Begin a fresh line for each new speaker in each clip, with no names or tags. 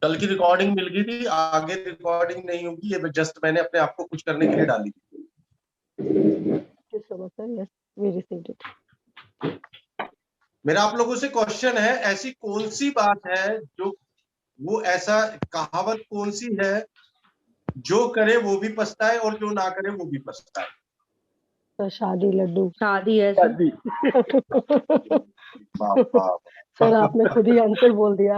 कल की रिकॉर्डिंग मिल गई थी, आगे रिकॉर्डिंग नहीं होगी, ये जस्ट मैंने अपने आप को कुछ करने के लिए डाली थी। मेरा आप लोगों से क्वेश्चन है, ऐसी कौन सी बात है जो, वो ऐसा कहावत कौन सी है जो करे वो भी पछताए और जो ना करे वो भी पछताए?
तो शादी लड्डू।
शादी है सर।
सर आपने खुद ही आंसर बोल दिया।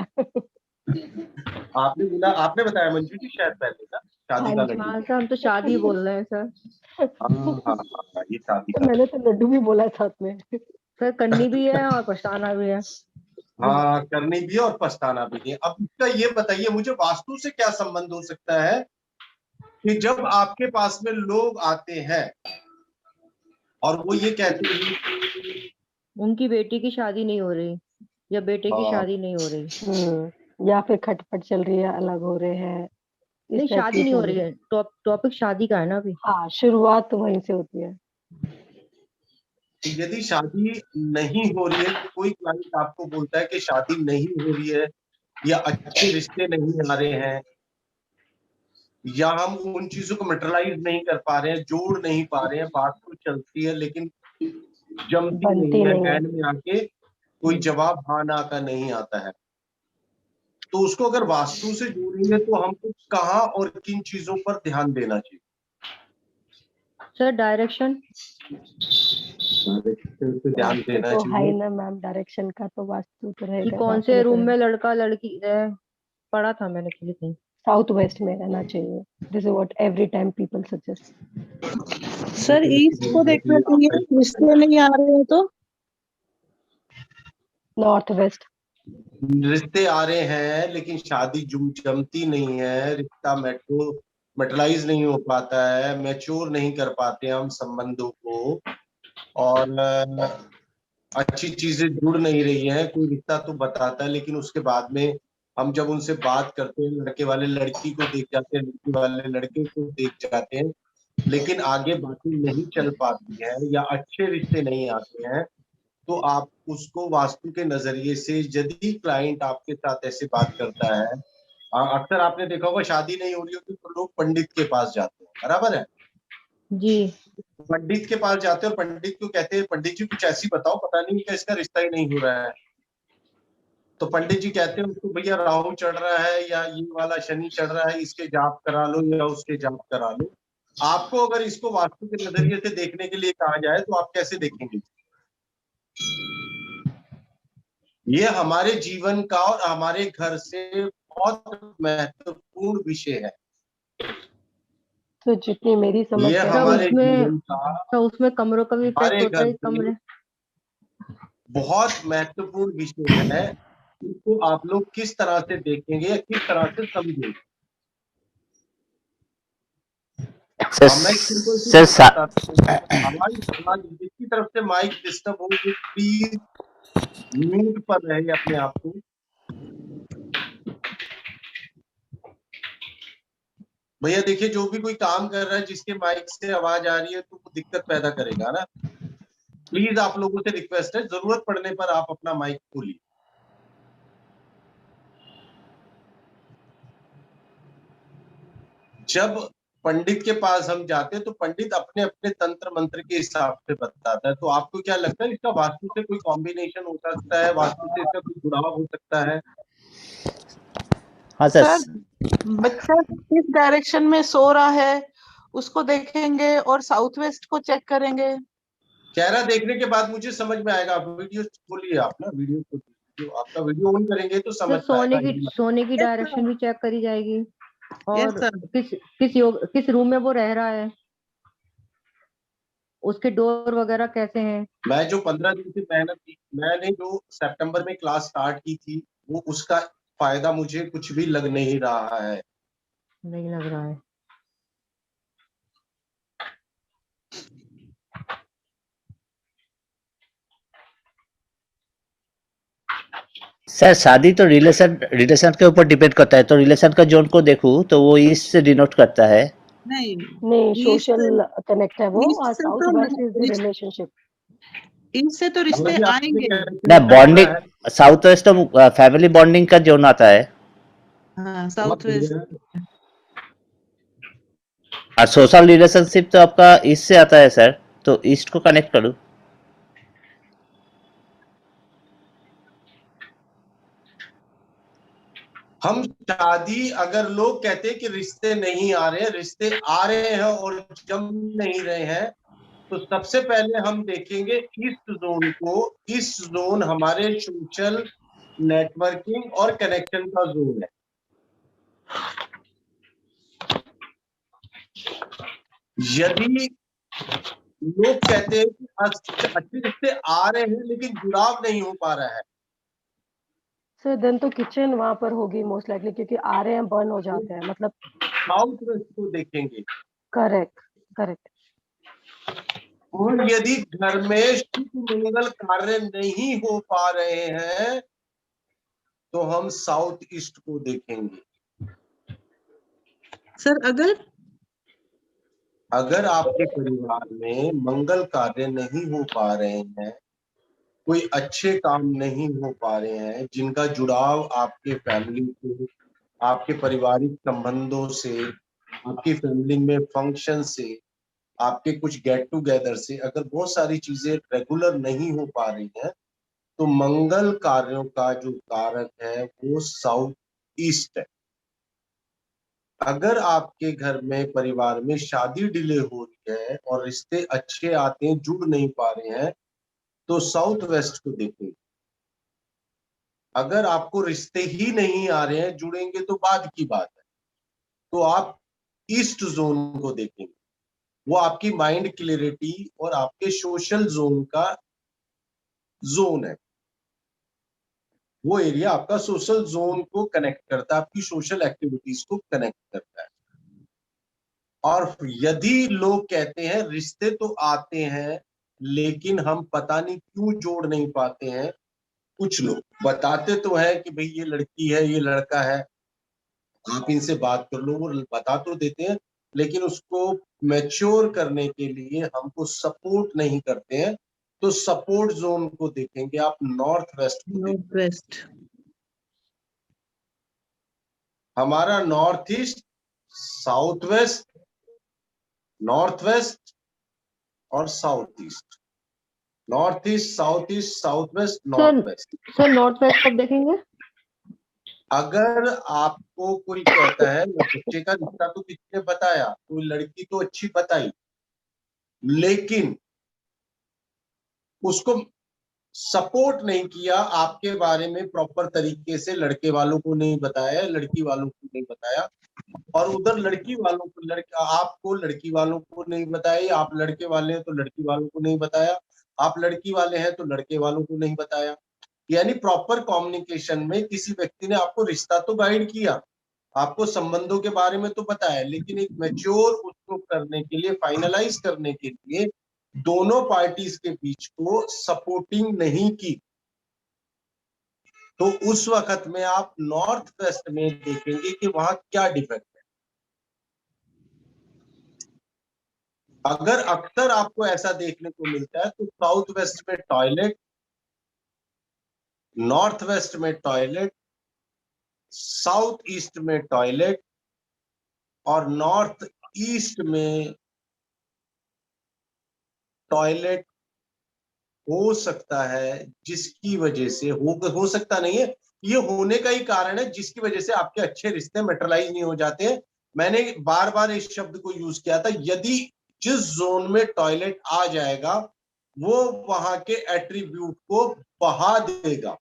आपने बोला, आपने बताया मंजू जी शायद पहले ना, शादी का लड्डू।
हाँ सर, हम तो शादी बोल रहे हैं सर।
हाँ, ये शादी का
मैंने तो लड्डू भी बोला साथ में।
सर करनी भी है और पछताना भी है।
हाँ, करनी भी है और पछताना भी है। अब इसका ये बताइए मुझे, वास्तु से क्या संबंध हो सकता है कि जब आपके पास में लोग आते हैं और वो ये कहते हैं
उनकी बेटी की शादी नहीं हो रही या बेटे की शादी नहीं हो रही,
या फिर खटपट चल रही है, अलग हो रहे हैं,
नहीं शादी नहीं हो रही है, टॉपिक शादी का है ना अभी।
हाँ, शुरुआत तो वहीं से होती है।
यदि शादी नहीं हो रही है तो कोई क्लाइंट आपको बोलता है कि शादी नहीं हो रही है या अच्छे रिश्ते नहीं आ रहे हैं या हम उन चीजों को मेटरलाइज नहीं कर पा रहे हैं, जोड़ नहीं पा रहे हैं, बात तो चलती है लेकिन जमती नहीं है, एंड में आके कोई जवाब हाँ ना का नहीं आता है, तो उसको अगर वास्तु से जोड़ेंगे तो हमको कहाँ और किन चीजों पर ध्यान देना चाहिए?
सर डायरेक्शन
ध्यान देना
तो
चाहिए।
है ना मैम, डायरेक्शन का तो वास्तु तो रहेगा।
कौन से रूम में लड़का लड़की पढ़ा था मैंने कहीं,
साउथ वेस्ट में रहना चाहिए। This is what every time people suggest.
Sir east को देखना चाहिए, रिश्ते नहीं आ रहे हैं तो।
North west.
रिश्ते आ रहे हैं लेकिन शादी जमती नहीं है, रिश्ता मेटरलाइज नहीं हो पाता है, मैच्योर नहीं कर पाते हम संबंधों को, और अच्छी चीजें जुड़ नहीं रही हैं। कोई रिश्ता तो बताता है लेकिन उसके बाद में हम जब उनसे बात करते हैं, लड़के वाले लड़की को देख जाते हैं, लड़की वाले लड़के को देख जाते हैं, लेकिन आगे बातें नहीं चल पाती है या अच्छे रिश्ते नहीं आते हैं, तो आप उसको वास्तु के नजरिए से, यदि क्लाइंट आपके साथ ऐसे बात करता है, अक्सर आपने देखा होगा शादी नहीं हो रही होती तो लोग पंडित के पास जाते हैं, बराबर है
जी।
पंडित के पास जाते हैं और पंडित को कहते हैं पंडित जी कुछ ऐसी बताओ, पता नहीं क्या इसका रिश्ता ही नहीं हो रहा है। तो पंडित जी कहते हैं उसको भैया राहु चढ़ रहा है या ये वाला शनि चढ़ रहा है, इसके जाप करा लो या उसके जाप करा लो। आपको अगर इसको वास्तु के नजरिए से देखने के लिए कहा जाए तो आप कैसे देखेंगे? ये हमारे जीवन का और हमारे घर से बहुत महत्वपूर्ण विषय है।
तो जितनी मेरी समझ
ये
है
हमारे जीवन का,
तो उसमें कमरों का भी इफेक्ट होता है,
कमरे बहुत महत्वपूर्ण विषय है। इसको आप लोग किस तरह से देखेंगे या किस तरह से समझेंगे? हमारी जिसकी तरफ से माइक डिस्टर्ब हो प्लीज म्यूट पर रहे अपने आप को। भैया देखिए, जो भी कोई काम कर रहा है जिसके माइक से आवाज आ रही है तो वो दिक्कत पैदा करेगा ना। प्लीज आप लोगों से रिक्वेस्ट है, जरूरत पड़ने पर आप अपना माइक खोलिए। जब पंडित के पास हम जाते हैं तो पंडित अपने अपने तंत्र मंत्र के हिसाब से बताता है, तो आपको क्या लगता है इसका वास्तु से कोई कॉम्बिनेशन हो सकता है, वास्तु से इसका कोई जुड़ाव हो सकता है?
हाँ सर, बच्चा किस डायरेक्शन में सो रहा है उसको देखेंगे और साउथ वेस्ट को चेक करेंगे।
चेहरा देखने के बाद मुझे समझ में आएगा। वीडियो खोलिए आप ना, वीडियो खोलिए, आपका वीडियो ऑन करेंगे तो समझ आएगा।
सोने की डायरेक्शन भी चेक करी जाएगी और किस रूम में वो रह रहा है, उसके डोर वगैरह कैसे हैं।
मैं जो 15 दिन से मेहनत की, मैंने जो सितंबर में क्लास स्टार्ट की थी, वो उसका फायदा मुझे कुछ भी लग नहीं रहा है।
नहीं लग रहा है।
सर शादी तो रिलेशन के ऊपर डिपेंड करता है, तो रिलेशन का जोन को देखूं तो वो इससे डिनोट करता है।
नहीं सोशल कनेक्ट है वो, और south west is the relationship.
इनसे तो रिश्ते आएंगे
ना, बॉन्डिंग साउथ वेस्ट तो फैमिली बॉन्डिंग का जोन आता है।
हाँ, साउथ वेस्ट।
और सोशल रिलेशनशिप तो आपका ईस्ट से आता है सर, तो ईस्ट को कनेक्ट करूँ।
हम शादी, अगर लोग कहते हैं कि रिश्ते नहीं आ रहे हैं, रिश्ते आ रहे हैं और जम नहीं रहे हैं, तो सबसे पहले हम देखेंगे ईस्ट जोन को। ईस्ट जोन हमारे सोशल नेटवर्किंग और कनेक्शन का जोन है। यदि लोग कहते हैं कि अच्छे रिश्ते आ रहे हैं लेकिन जुड़ाव नहीं हो पा रहा है,
सर देन तो किचन वहां पर होगी मोस्ट लाइकली, क्योंकि आ रहे हैं बर्न हो जाते हैं, मतलब
साउथ वेस्ट को देखेंगे।
Correct correct.
और यदि घर में शुभ मंगल कार्य नहीं हो पा रहे हैं तो हम साउथ ईस्ट को देखेंगे।
सर
अगर आपके परिवार में मंगल कार्य नहीं हो पा रहे हैं, कोई अच्छे काम नहीं हो पा रहे हैं, जिनका जुड़ाव आपके फैमिली से, आपके पारिवारिक संबंधों से, आपकी फैमिली में फंक्शन से, आपके कुछ गेट टुगेदर से, अगर बहुत सारी चीजें रेगुलर नहीं हो पा रही हैं, तो मंगल कार्यों का जो कारक है वो साउथ ईस्ट है। अगर आपके घर में परिवार में शादी डिले हो रही है और रिश्ते अच्छे आते हैं, जुड़ नहीं पा रहे हैं, तो साउथ वेस्ट को देखेंगे। अगर आपको रिश्ते ही नहीं आ रहे हैं, जुड़ेंगे तो बाद की बात है, तो आप ईस्ट जोन को देखेंगे। वो आपकी माइंड क्लियरिटी और आपके सोशल जोन का जोन है। वो एरिया आपका सोशल जोन को कनेक्ट करता है, आपकी सोशल एक्टिविटीज को कनेक्ट करता है। और यदि लोग कहते हैं रिश्ते तो आते हैं लेकिन हम पता नहीं क्यों जोड़ नहीं पाते हैं, कुछ लोग बताते तो है कि भाई ये लड़की है, ये लड़का है, आप इनसे बात कर लो, वो बता तो देते हैं, लेकिन उसको मैच्योर करने के लिए हमको सपोर्ट नहीं करते हैं। तो सपोर्ट जोन को देखेंगे आप, नॉर्थ वेस्ट को देखेंगे।
North west.
हमारा north east, south west, north west और south east. North east, south east, south west, north west.
Sir north west कब देखेंगे?
अगर आपको कोई कहता है बच्चे का रिश्ता तो किसी ने बताया, कोई लड़की तो अच्छी बताई, लेकिन उसको सपोर्ट नहीं किया, आपके बारे में प्रॉपर तरीके से लड़के वालों को नहीं बताया, लड़की वालों को नहीं बताया, और उधर लड़की वालों को आपको लड़की वालों को नहीं बताया, आप लड़के वाले हैं तो लड़की वालों को नहीं बताया, आप लड़की वाले हैं तो लड़के वालों को नहीं बताया। यानी प्रॉपर कम्युनिकेशन में किसी व्यक्ति ने आपको रिश्ता तो गाइड किया, आपको संबंधों के बारे में तो बताया, लेकिन एक मैच्योर उसको करने के लिए, फाइनलाइज करने के लिए दोनों पार्टीज के बीच को सपोर्टिंग नहीं की। तो उस वक्त में आप नॉर्थ वेस्ट में देखेंगे कि वहां क्या डिफेक्ट है। अगर अक्सर आपको ऐसा देखने को मिलता है तो साउथ वेस्ट में टॉयलेट, नॉर्थ वेस्ट में टॉयलेट, साउथ ईस्ट में टॉयलेट और नॉर्थ ईस्ट में टॉयलेट हो सकता है, जिसकी वजह से हो सकता नहीं है, ये होने का ही कारण है जिसकी वजह से आपके अच्छे रिश्ते मेटरलाइज नहीं हो जाते हैं। मैंने बार बार इस शब्द को यूज किया था, यदि जिस जोन में टॉयलेट आ जाएगा वो वहां के एट्रीब्यूट को बहा देगा,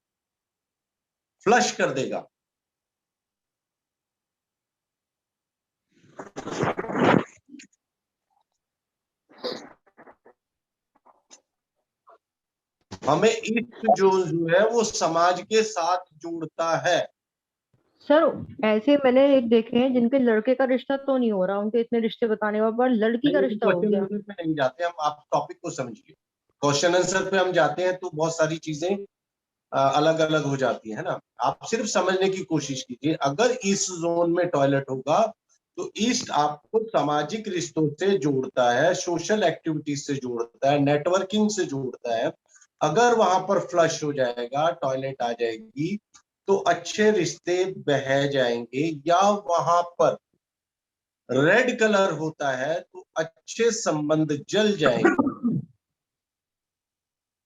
फ्लश कर देगा। हमें ईस्ट जोन जो है वो समाज के साथ जोड़ता है।
सर ऐसे मैंने एक देखे हैं जिनके लड़के का रिश्ता तो नहीं हो रहा, उनके इतने रिश्ते बताने के बाद लड़की का रिश्ता हो गया।
क्वेश्चन आंसर पे नहीं जाते हम, आप टॉपिक को समझिए। क्वेश्चन आंसर पे हम जाते हैं तो बहुत सारी चीजें अलग अलग हो जाती है ना। आप सिर्फ समझने की कोशिश कीजिए। अगर इस जोन में टॉयलेट होगा तो ईस्ट आपको सामाजिक रिश्तों से जोड़ता है, सोशल एक्टिविटीज से जोड़ता है, नेटवर्किंग से जोड़ता है। अगर वहां पर फ्लश हो जाएगा, टॉयलेट आ जाएगी, तो अच्छे रिश्ते बह जाएंगे, या वहां पर रेड कलर होता है तो अच्छे संबंध जल जाएंगे।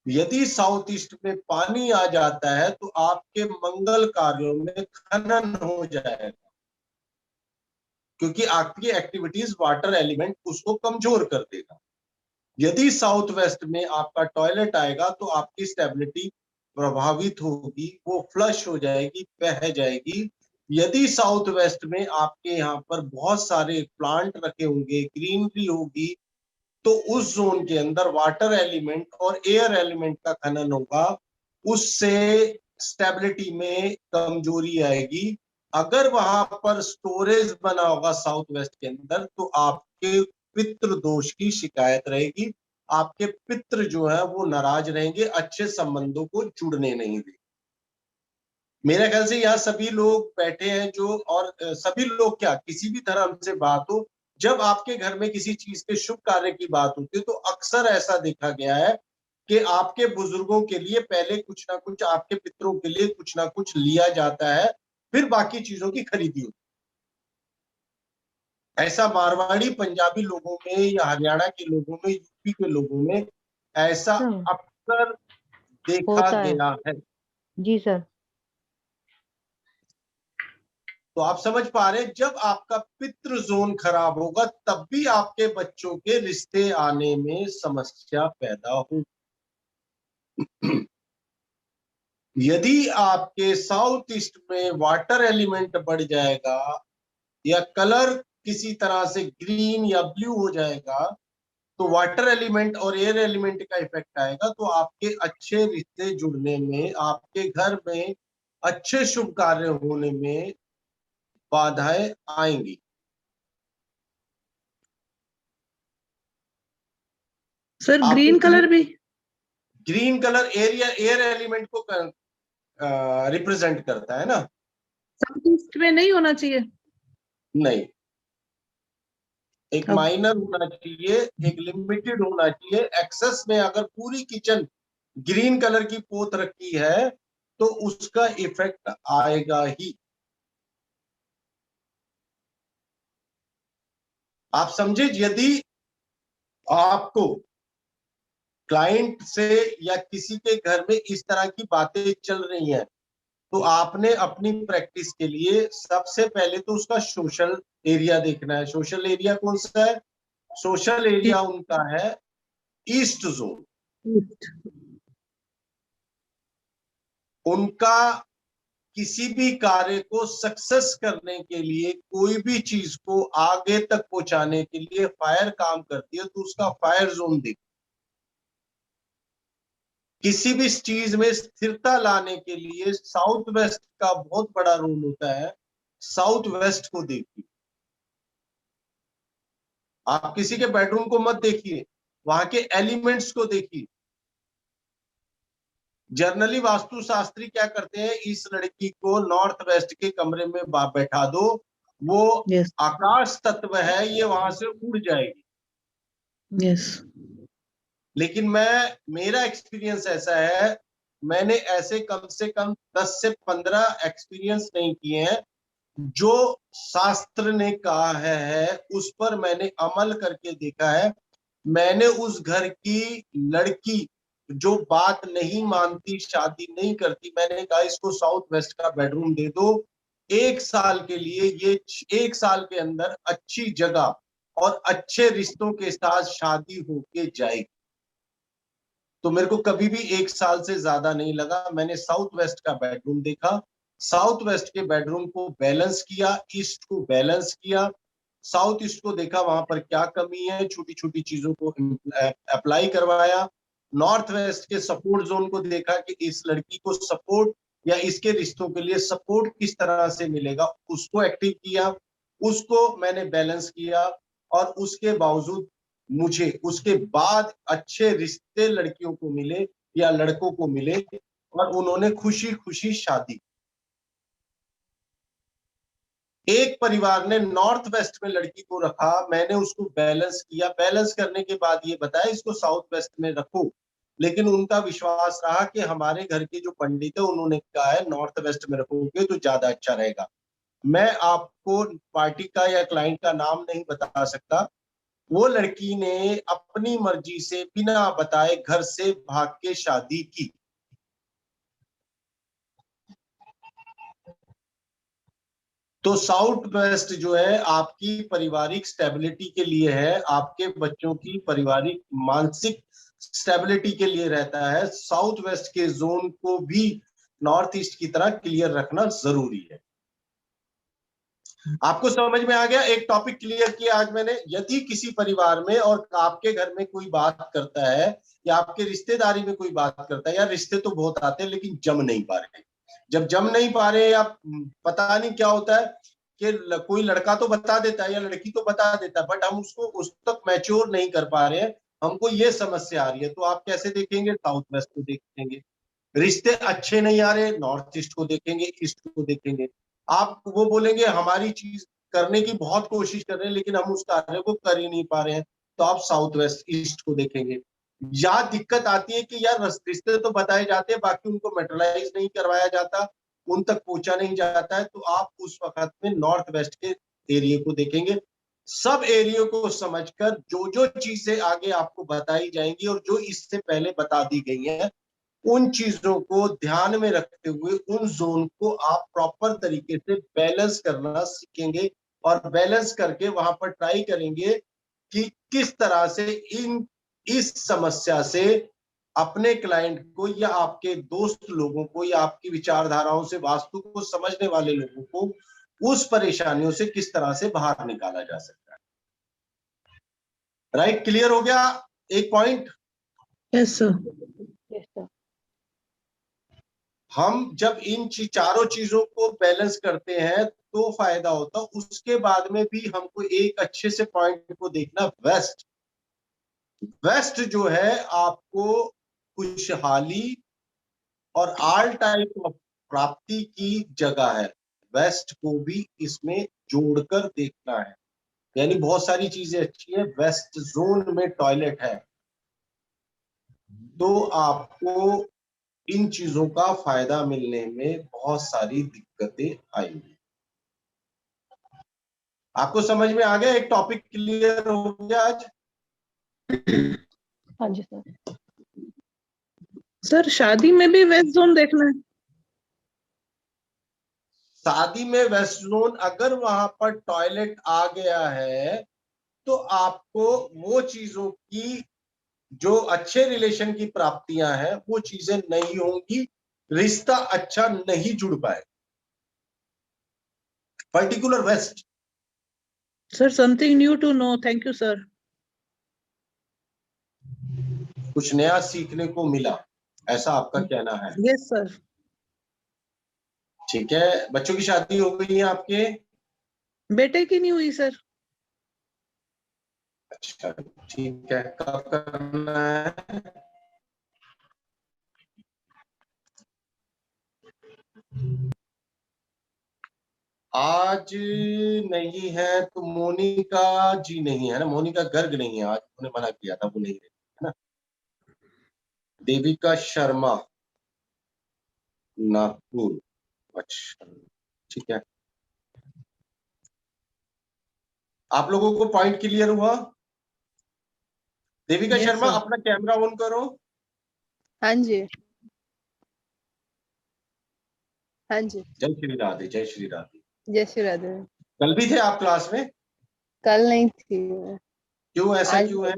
यदि साउथ ईस्ट में पानी आ जाता है तो आपके मंगल कार्यों में खनन हो जाएगा, क्योंकि आपकी एक्टिविटीज वाटर एलिमेंट उसको कमजोर कर देगा। यदि साउथ वेस्ट में आपका टॉयलेट आएगा तो आपकी स्टेबिलिटी प्रभावित होगी, वो फ्लश हो जाएगी, बह जाएगी। यदि साउथ वेस्ट में आपके यहाँ पर बहुत सारे प्लांट रखे होंगे, ग्रीनरी होगी, तो उस जोन के अंदर वाटर एलिमेंट और एयर एलिमेंट का खनन होगा, उससे स्टेबिलिटी में कमजोरी आएगी। अगर वहां पर स्टोरेज बना होगा साउथ वेस्ट के अंदर तो आपके पितृ दोष की शिकायत रहेगी, आपके पितृ जो है वो नाराज रहेंगे, अच्छे संबंधों को जुड़ने नहीं देंगे। मेरे ख्याल से यहाँ सभी लोग बैठे हैं जो, और सभी लोग क्या, किसी भी धर्म से बात हो, जब आपके घर में किसी चीज के शुभ कार्य की बात होती है तो अक्सर ऐसा देखा गया है कि आपके बुजुर्गों के लिए पहले कुछ ना कुछ, आपके पितरों के लिए कुछ ना कुछ लिया जाता है, फिर बाकी चीजों की खरीदी होती है। ऐसा मारवाड़ी पंजाबी लोगों में या हरियाणा के लोगों में, यूपी के लोगों में ऐसा अक्सर देखा
होता है।
गया है।
जी सर।
तो आप समझ पा रहे हैं, जब आपका पितृ जोन खराब होगा तब भी आपके बच्चों के रिश्ते आने में समस्या पैदा हो। यदि आपके साउथ ईस्ट में वाटर एलिमेंट बढ़ जाएगा या कलर किसी तरह से ग्रीन या ब्लू हो जाएगा, तो वाटर एलिमेंट और एयर एलिमेंट का इफेक्ट आएगा, तो आपके अच्छे रिश्ते जुड़ने में, आपके घर में अच्छे शुभ कार्य होने में बाधाएं आएंगी।
सर ग्रीन कलर भी?
ग्रीन कलर एयर एलिमेंट को रिप्रेजेंट करता है ना।
साउथ ईस्ट में नहीं होना चाहिए?
नहीं, एक माइनर होना चाहिए, एक लिमिटेड होना चाहिए। एक्सेस में अगर पूरी किचन ग्रीन कलर की पोत रखी है तो उसका इफेक्ट आएगा ही। आप समझे, यदि आपको क्लाइंट से या किसी के घर में इस तरह की बातें चल रही हैं, तो आपने अपनी प्रैक्टिस के लिए सबसे पहले तो उसका सोशल एरिया देखना है। सोशल एरिया कौन सा है? सोशल एरिया उनका है ईस्ट जोन। उनका किसी भी कार्य को सक्सेस करने के लिए, कोई भी चीज को आगे तक पहुंचाने के लिए फायर काम करती है, तो उसका फायर जोन देखो। किसी भी चीज में स्थिरता लाने के लिए साउथ वेस्ट का बहुत बड़ा रोल होता है। साउथ वेस्ट को देखिए, आप किसी के बेडरूम को मत देखिए, वहां के एलिमेंट्स को देखिए। जनरली वास्तुशास्त्री क्या करते हैं, इस लड़की को नॉर्थ वेस्ट के कमरे में बैठा दो, वो आकाश तत्व है, ये वहां से उड़ जाएगी। लेकिन मेरा एक्सपीरियंस ऐसा है, मैंने ऐसे कम से कम 10 से 15 एक्सपीरियंस नहीं किए हैं। जो शास्त्र ने कहा है उस पर मैंने अमल करके देखा है। मैंने उस घर की लड़की जो बात नहीं मानती, शादी नहीं करती, मैंने कहा इसको साउथ वेस्ट का बेडरूम दे दो, 1 साल के लिए, ये 1 साल के अंदर अच्छी जगह और अच्छे रिश्तों के साथ शादी होके जाएगी। तो मेरे को कभी भी 1 साल से ज्यादा नहीं लगा। मैंने साउथ वेस्ट का बेडरूम देखा, साउथ वेस्ट के बेडरूम को बैलेंस किया, ईस्ट को बैलेंस किया, साउथ ईस्ट को देखा वहां पर क्या कमी है, छोटी छोटी चीजों को अप्लाई करवाया। नॉर्थ वेस्ट के सपोर्ट जोन को देखा कि इस लड़की को सपोर्ट या इसके रिश्तों के लिए सपोर्ट किस तरह से मिलेगा, उसको एक्टिव किया, उसको मैंने बैलेंस किया। और उसके बावजूद मुझे उसके बाद अच्छे रिश्ते लड़कियों को मिले या लड़कों को मिले, और उन्होंने खुशी खुशी शादी। एक परिवार ने नॉर्थ वेस्ट में लड़की को रखा, मैंने उसको बैलेंस किया, बैलेंस करने के बाद ये बताया इसको साउथ वेस्ट में रखो, लेकिन उनका विश्वास रहा कि हमारे घर के जो पंडित है उन्होंने कहा है नॉर्थ वेस्ट में रखोगे तो ज्यादा अच्छा रहेगा। मैं आपको पार्टी का या क्लाइंट का नाम नहीं बता सकता। वो लड़की ने अपनी मर्जी से बिना बताए घर से भाग के शादी की। तो साउथ वेस्ट जो है आपकी पारिवारिक स्टेबिलिटी के लिए है, आपके बच्चों की पारिवारिक मानसिक स्टेबिलिटी के लिए रहता है। साउथ वेस्ट के जोन को भी नॉर्थ ईस्ट की तरह क्लियर रखना जरूरी है। आपको समझ में आ गया? एक टॉपिक क्लियर किया आज मैंने। यदि किसी परिवार में और आपके घर में कोई बात करता है या आपके रिश्तेदारी में कोई बात करता है, या रिश्ते तो बहुत आते हैं लेकिन जम नहीं पा रहे, जब जम नहीं पा रहे या पता नहीं क्या होता है कि कोई लड़का तो बता देता है या लड़की तो बता देता है, बट हम उसको उस तक मैच्योर नहीं कर पा रहे हैं, हमको ये समस्या आ रही है, तो आप कैसे देखेंगे? साउथ वेस्ट को देखेंगे। रिश्ते अच्छे नहीं आ रहे, नॉर्थ ईस्ट को देखेंगे, ईस्ट को देखेंगे। आप वो बोलेंगे हमारी चीज करने की बहुत कोशिश कर रहे हैं लेकिन हम उस कार्य को कर ही नहीं पा रहे हैं, तो आप साउथ वेस्ट ईस्ट को देखेंगे। या दिक्कत आती है कि यार रिश्ते तो बताए जाते हैं, बाकी उनको मेटरलाइज नहीं करवाया जाता, उन तक पहुंचा नहीं जाता है, तो आप उस वक्त में नॉर्थ वेस्ट के एरिया को देखेंगे। सब एरिया को समझकर जो जो चीजें आगे आपको बताई जाएंगी और जो इससे पहले बता दी गई है, उन चीजों को ध्यान में रखते हुए उन जोन को आप प्रॉपर तरीके से बैलेंस करना सीखेंगे और बैलेंस करके वहां पर ट्राई करेंगे कि किस तरह से इस समस्या से अपने क्लाइंट को या आपके दोस्त लोगों को या आपकी विचारधाराओं से, वास्तु को समझने वाले लोगों को उस परेशानियों से किस तरह से बाहर निकाला जा सकता है। राइट? क्लियर हो गया एक point?
Yes sir.
Yes sir.
हम जब इन चारों चीजों को बैलेंस करते हैं तो फायदा होता है। उसके बाद में भी हमको एक अच्छे से पॉइंट को देखना, वेस्ट। वेस्ट जो है आपको खुशहाली और ऑल टाइप ऑफ प्राप्ति की जगह है। वेस्ट को भी इसमें जोड़कर देखना है, यानी बहुत सारी चीजें अच्छी है। वेस्ट जोन में टॉयलेट है तो आपको इन चीजों का फायदा मिलने में बहुत सारी दिक्कतें आएंगी। आपको समझ में आ गया? एक टॉपिक क्लियर हो गया आज?
हाँ जी सर।
सर शादी में भी वेस्ट जोन देखना है?
शादी में वेस्ट जोन अगर वहां पर टॉयलेट आ गया है तो आपको वो चीजों की, जो अच्छे रिलेशन की प्राप्तियां हैं, वो चीजें नहीं होंगी, रिश्ता अच्छा नहीं जुड़ पाए। Particular waste.
Sir something new to know, thank you sir.
कुछ नया सीखने को मिला, ऐसा आपका कहना है?
Yes sir.
ठीक है। बच्चों की शादी हो गई है आपके?
बेटे की नहीं हुई सर।
अच्छा ठीक है। कब करना है? आज नहीं है तो मोनिका जी नहीं है ना, मोनिका गर्ग नहीं है आज, उन्होंने मना किया था, वो नहीं है ना। देविका शर्मा नागपुर। अच्छा ठीक है। आप लोगों को पॉइंट क्लियर हुआ? Devika
Yes,
Sharma
sir.
अपना कैमरा ऑन करो।
हाँ जी। हाँ जी।
जय श्री राधे, जय श्री राधे।
जय श्री राधे।
कल भी थे आप क्लास में?
कल नहीं थी मैं।
क्यों ऐसा
आज
क्यों है?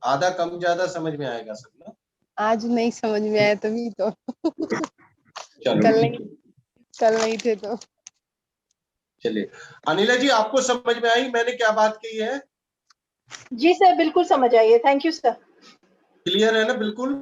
आधा कम ज्यादा समझ में आएगा सब ना।
आज नहीं समझ में आया तभी तो।
चलो
कल नहीं थे तो।
चलिए अनिला जी, आपको समझ में आई मैंने क्या बात कही है?
जी सर, बिल्कुल समझ आई है। Thank you sir.
क्लियर है ना? बिल्कुल।